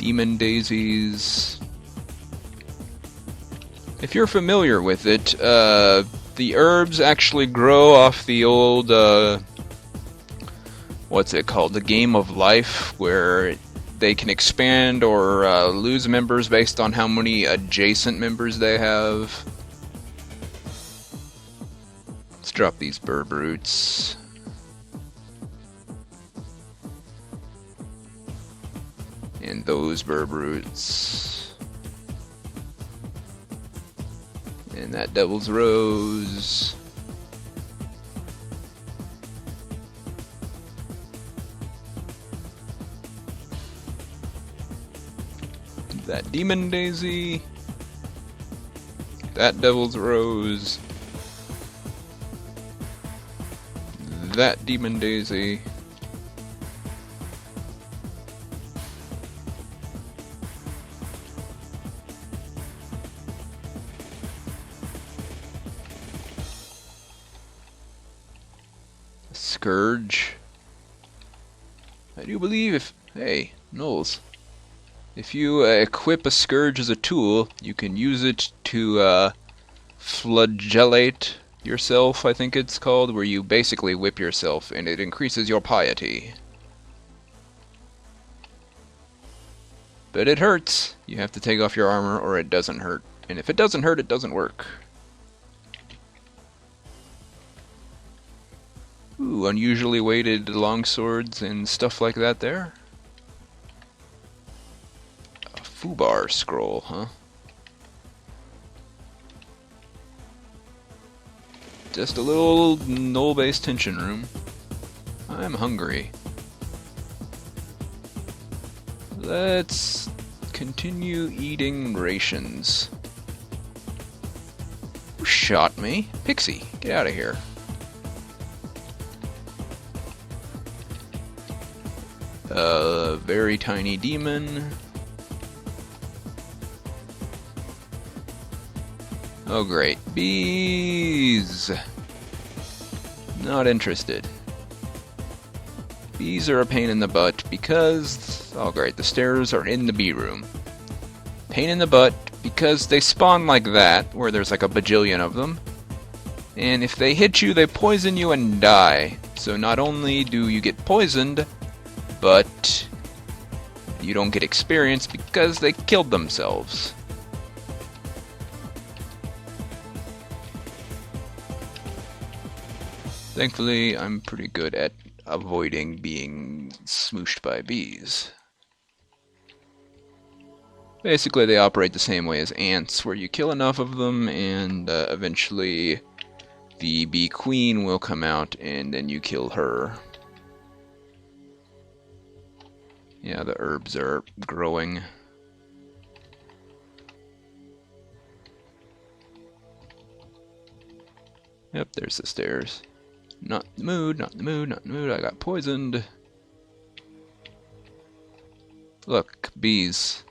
demon daisies. If you're familiar with it, the herbs actually grow off the old, what's it called? The Game of Life, where they can expand or lose members based on how many adjacent members they have. Let's drop these Buuuts. And those Buuuts. And that Devil's Rose. That Demon Daisy. That Devil's Rose. That Demon Daisy. Scourge. I do believe if... Hey, Knowles. If you equip a Scourge as a tool, you can use it to flagellate yourself, I think it's called, where you basically whip yourself and it increases your piety. But it hurts. You have to take off your armor or it doesn't hurt. And if it doesn't hurt, it doesn't work. Ooh, unusually weighted longswords and stuff like that there. A Fubar scroll, huh? Just a little null-based tension room. I'm hungry. Let's continue eating rations. Who shot me? Pixie, get out of here. Very tiny demon. Oh great. Bees! Not interested. Bees are a pain in the butt because... Oh great, the stairs are in the bee room. Pain in the butt because they spawn like that, where there's like a bajillion of them. And if they hit you, they poison you and die. So not only do you get poisoned, but you don't get experience because they killed themselves. Thankfully, I'm pretty good at avoiding being smooshed by bees. Basically, they operate the same way as ants, where you kill enough of them and eventually the bee queen will come out and then you kill her. Yeah, the herbs are growing. Yep, there's the stairs. Not in the mood, not in the mood, not in the mood. I got poisoned. Look, bees.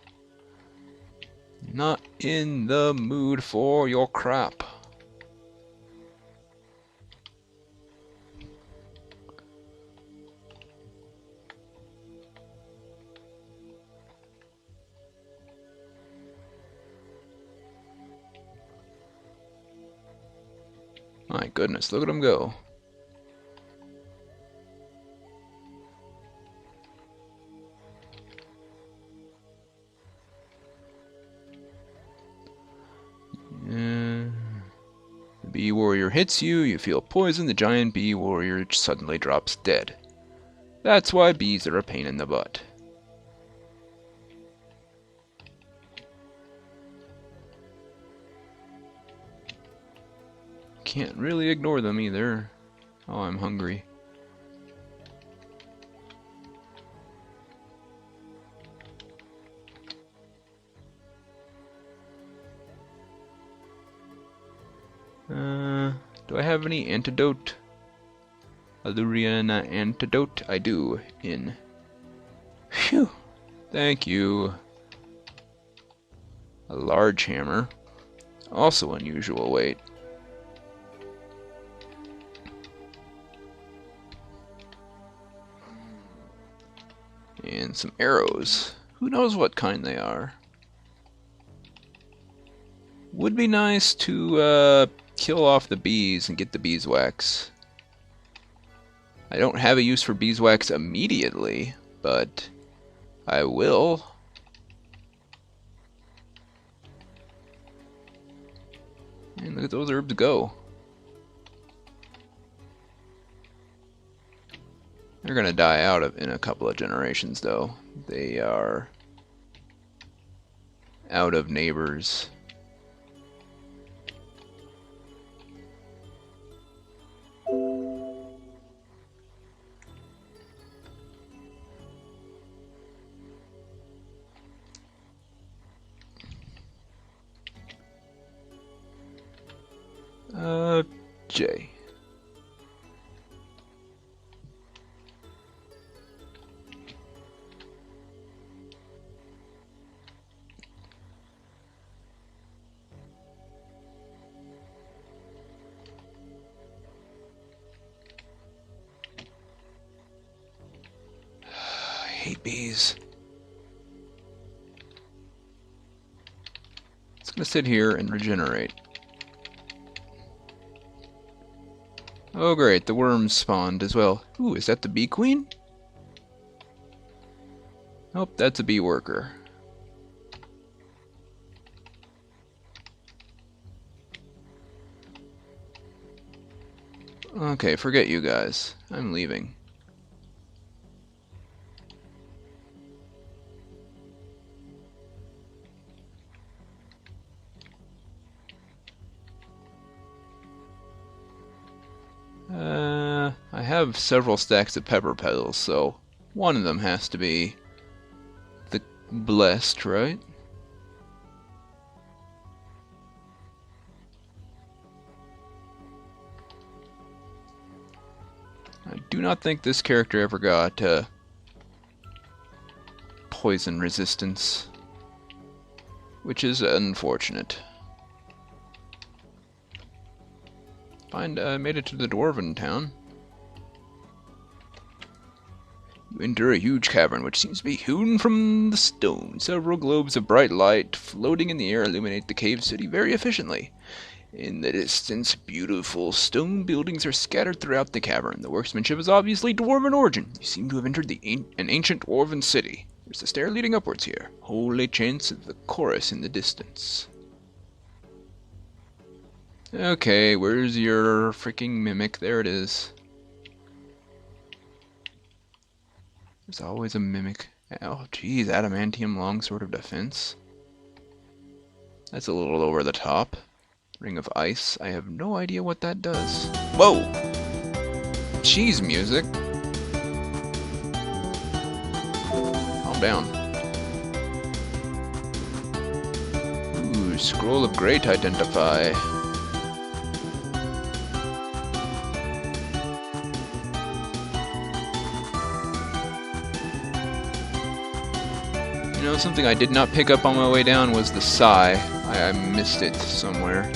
Not in the mood for your crap. My goodness, look at him go. The bee warrior hits you, you feel poison, the giant bee warrior suddenly drops dead. That's why bees are a pain in the butt. Can't really ignore them either. Oh, I'm hungry. Do I have any antidote? Allurian antidote? I do. In. Phew. Thank you. A large hammer. Also unusual weight. And some arrows. Who knows what kind they are? Would be nice to kill off the bees and get the beeswax. I don't have a use for beeswax immediately, but I will. And look at those herbs go. They're gonna die out in a couple of generations, though. They are out of neighbors. J. I hate bees. It's gonna sit here and regenerate. Oh great, the worms spawned as well. Ooh, is that the bee queen? Nope, that's a bee worker. Okay, forget you guys. I'm leaving. I have several stacks of pepper petals, so one of them has to be the blessed, right? I do not think this character ever got poison resistance, which is unfortunate. I made it to the Dwarven town. You enter a huge cavern which seems to be hewn from the stone. Several globes of bright light floating in the air illuminate the cave city very efficiently. In the distance, beautiful stone buildings are scattered throughout the cavern. The workmanship is obviously Dwarven origin. You seem to have entered an ancient Dwarven city. There's a stair leading upwards here. Holy chants of the chorus in the distance. Okay, where's your freaking mimic? There it is. There's always a mimic. Oh, geez, adamantium longsword of defense. That's a little over the top. Ring of ice. I have no idea what that does. Whoa! Cheese music. Calm down. Ooh, scroll of great identify. You know, something I did not pick up on my way down was the sigh. I missed it somewhere.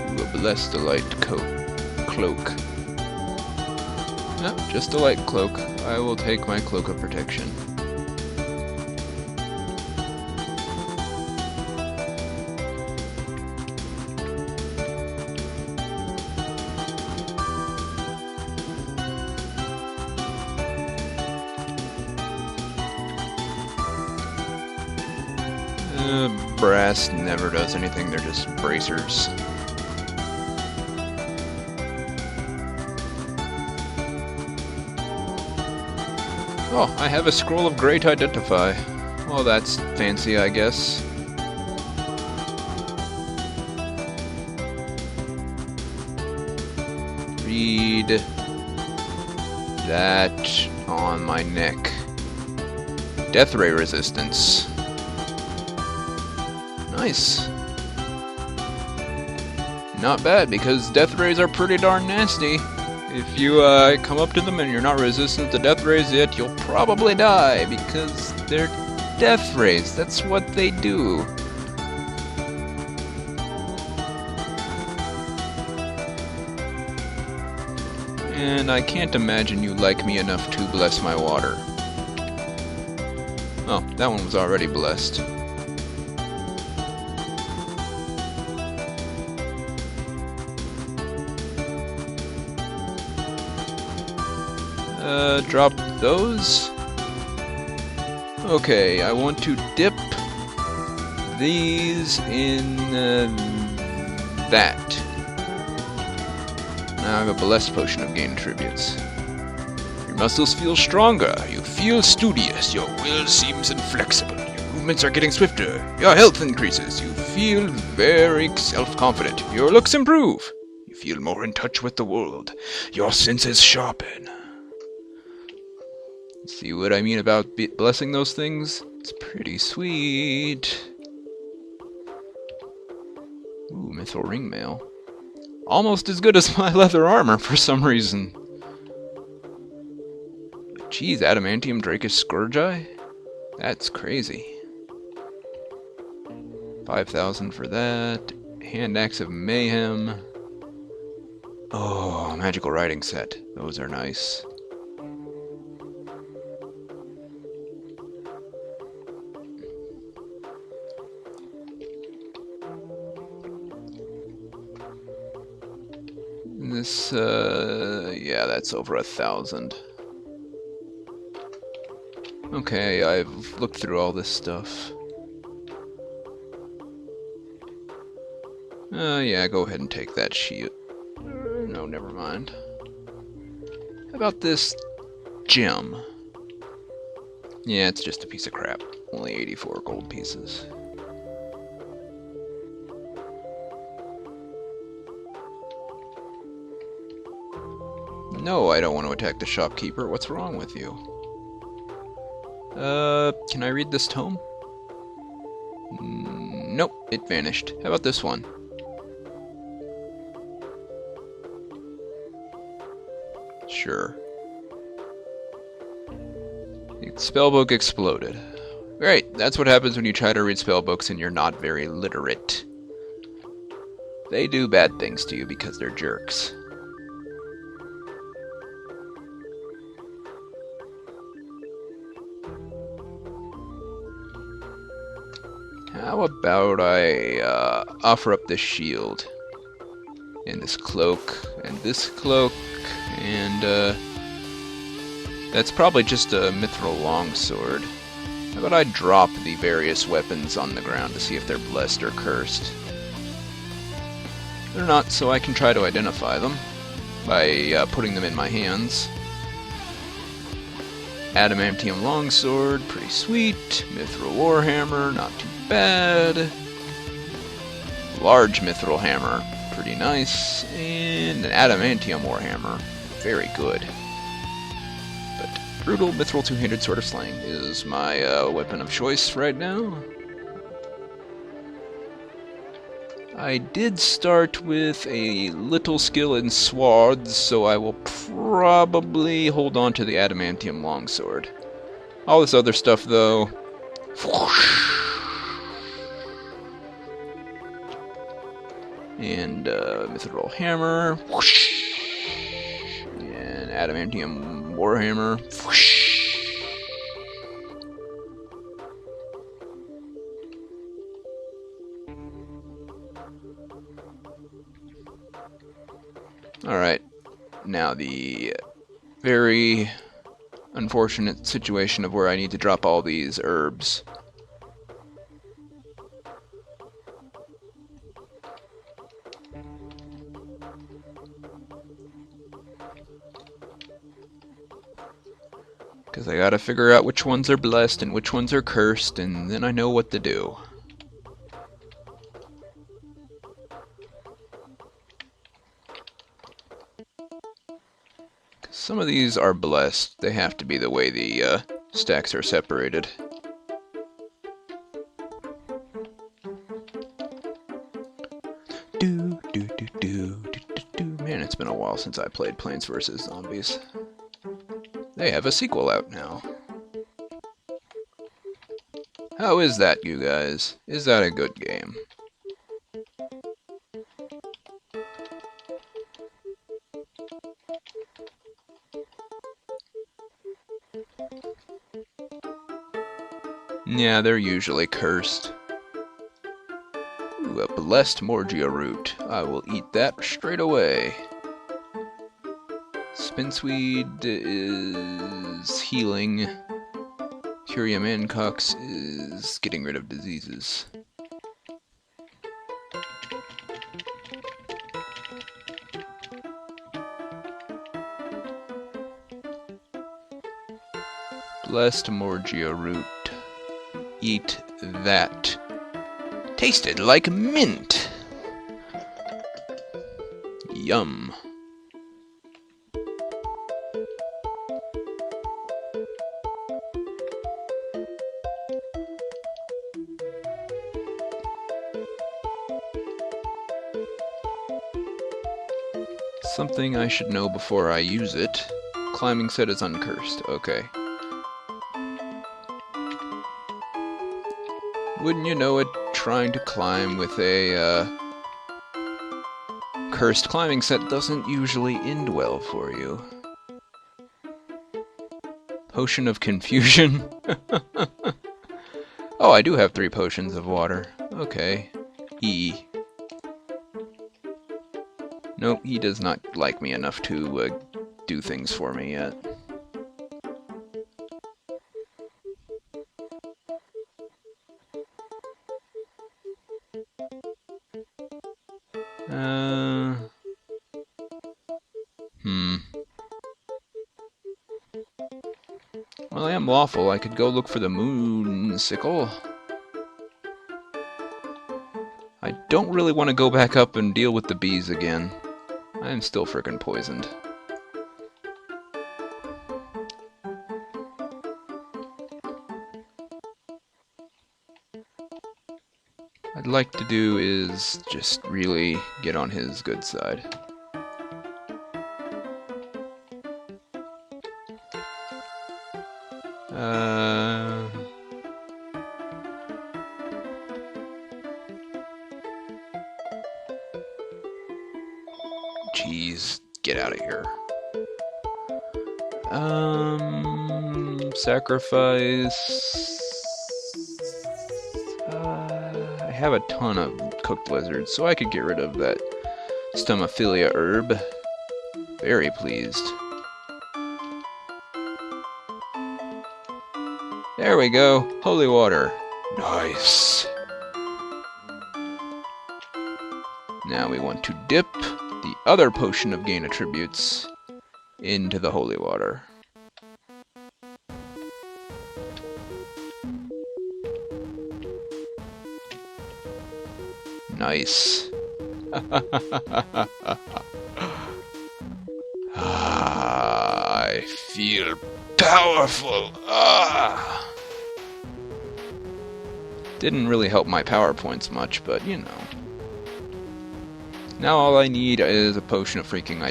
Ooh, a blessed light cloak. No, just a light cloak. I will take my cloak of protection. Brass never does anything, they're just bracers. Oh, I have a scroll of great identify. Well, that's fancy, I guess. Read that on my neck. Death ray resistance. Nice. Not bad, because death rays are pretty darn nasty. If you come up to them and you're not resistant to death rays yet, you'll probably die, because they're death rays. That's what they do. And I can't imagine you like me enough to bless my water. Oh, that one was already blessed. Drop those. Okay, I want to dip these in that. Now I have a blessed potion of gain attributes. Your muscles feel stronger, you feel studious, your will seems inflexible, your movements are getting swifter, your health increases, you feel very self-confident, your looks improve, you feel more in touch with the world, your senses sharpen. See what I mean about blessing those things? It's pretty sweet. Ooh, mithril ring mail. Almost as good as my leather armor for some reason. Jeez, adamantium drakish scourge eye? That's crazy. 5,000 for that. Hand axe of mayhem. Oh, magical writing set. Those are nice. This, yeah, that's over 1,000. Okay, I've looked through all this stuff. Yeah, go ahead and take that shield. No, never mind. How about this gem? Yeah, it's just a piece of crap. Only 84 gold pieces. No, I don't want to attack the shopkeeper. What's wrong with you? Can I read this tome? Nope, it vanished. How about this one? Sure. The spellbook exploded. Great, that's what happens when you try to read spellbooks and you're not very literate. They do bad things to you because they're jerks. How about I offer up this shield, and this cloak, and this cloak, and that's probably just a mithril longsword. How about I drop the various weapons on the ground to see if they're blessed or cursed? They're not, so I can try to identify them by putting them in my hands. Adamantium longsword, pretty sweet. Mithril warhammer, not too bad. Large mithril hammer, pretty nice. And an adamantium warhammer, very good. But brutal mithril two-handed sword of slaying is my weapon of choice right now. I did start with a little skill in swords, so I will probably hold on to the adamantium longsword. All this other stuff, though... And mithril hammer. And adamantium warhammer. Alright, now the very unfortunate situation of where I need to drop all these herbs. Because I gotta figure out which ones are blessed and which ones are cursed, and then I know what to do. Some of these are blessed. They have to be the way the stacks are separated. Man, it's been a while since I played Plants vs. Zombies. They have a sequel out now. How is that, you guys? Is that a good game? Yeah, they're usually cursed. Ooh, a blessed Morgia root. I will eat that straight away. Spinchweed is healing. Curia Mancox is getting rid of diseases. Blessed Morgia root. Eat that. Tasted like mint. Yum. Something I should know before I use it. Climbing set is uncursed. Okay. Wouldn't you know it, trying to climb with a cursed climbing set doesn't usually end well for you. Potion of Confusion? Oh, I do have 3 potions of water. Okay. E. Nope, he does not like me enough to do things for me yet. Well, I am lawful. I could go look for the moon sickle. I don't really want to go back up and deal with the bees again. I am still frickin' poisoned. What I'd like to do is just really get on his good side. Jeez, get out of here. Sacrifice. I have a ton of cooked lizards, so I could get rid of that stomophilia herb. Very pleased. There we go. Holy water. Nice. Now we want to dip the other potion of gain attributes into the holy water. Nice. I feel powerful. Didn't really help my power points much, but you know. Now all I need is a potion of freaking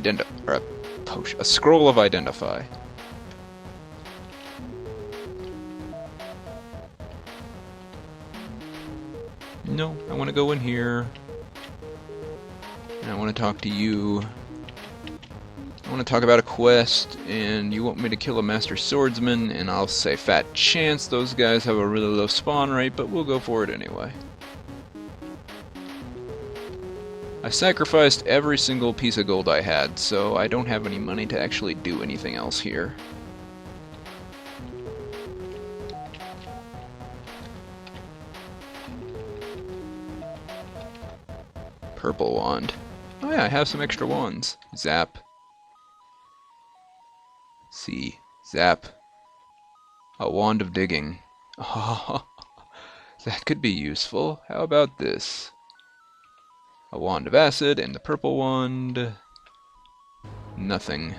a scroll of identify. No, I want to go in here. And I want to talk to you. I want to talk about a quest, and you want me to kill a master swordsman, and I'll say fat chance those guys have a really low spawn rate, but we'll go for it anyway. I sacrificed every single piece of gold I had, so I don't have any money to actually do anything else here. Purple wand. Oh yeah, I have some extra wands. Zap. See. Zap. A wand of digging. Oh, that could be useful. How about this? A wand of acid and the purple wand. Nothing.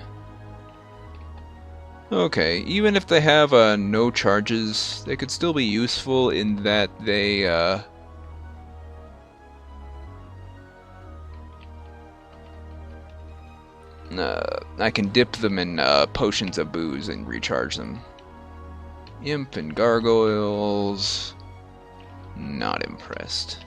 Okay, even if they have no charges, they could still be useful in that they I can dip them in potions of booze and recharge them. Imp and gargoyles. Not impressed.